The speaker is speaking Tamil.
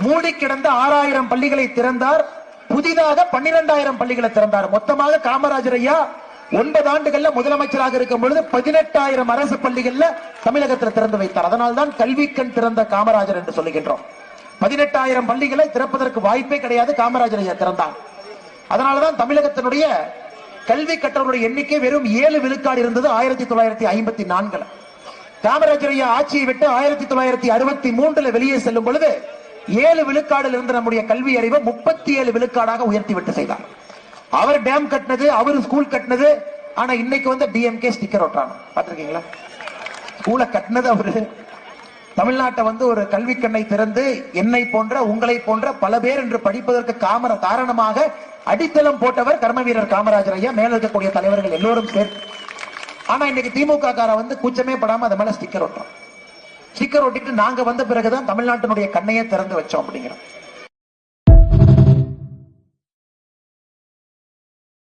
மூடி கிடந்த 6000 பள்ளிகளை திறந்தார். புதிதாக 12,000 பள்ளிகளை திறந்தார். மொத்தமாக காமராஜர் ஐயா 9 ஆண்டுகள்ல முதலமைச்சராக இருக்கும் பொழுது 18,000 அரசு பள்ளிகள்ல தமிழகத்தில் திறந்து வைத்தார். அதனால்தான் கல்வி கண் திறந்த காமராஜர் என்று சொல்லுகின்றோம். 18,000 பள்ளிகளை திறப்பதற்கு வாய்ப்பே கிடையாது, காமராஜர் ஐயா திறந்தார். அதனாலதான் தமிழகத்தினுடைய கல்வி கற்றவருடைய எண்ணிக்கை வெறும் 7 விழுக்காடு இருந்தது 1954. காமராஜர் ஐயா ஆட்சியை விட்டு 1963 வெளியே செல்லும் பொழுது 7 விழுக்காடில் இருந்த நம்முடைய கல்வி அறிவை 37 விழுக்காடாக உயர்த்தி விட்டு செய்தார். அவர் டேம் கட்டினது, அவர் ஸ்கூல் கட்டினது. ஆனா இன்னைக்கு வந்து டிஎம்கே ஸ்டிக்கர் ஒட்டுறாங்க, பாத்திருக்கீங்களா? ஸ்கூலை கட்டினது அவரு. தமிழ்நாட்டை வந்து ஒரு கல்வி கண்ணை திறந்து என்னை போன்ற உங்களை போன்ற பல பேர் என்று படிப்பதற்கு காரணமாக அடித்தளம் போட்டவர் கர்ம வீரர் காமராஜர் ஐயா, மேல இருக்கக்கூடிய தலைவர்கள் எல்லோரும் சேர்த்து. ஆனா இன்னைக்கு திமுக கார வந்து கூச்சமே படாம அது மேல ஸ்டிக்கர் ஒட்டுறோம். ஸ்டிக்கர் ஒட்டிட்டு நாங்க வந்த பிறகுதான் தமிழ்நாட்டினுடைய கண்ணையே திறந்து வச்சோம் அப்படிங்கிறோம்.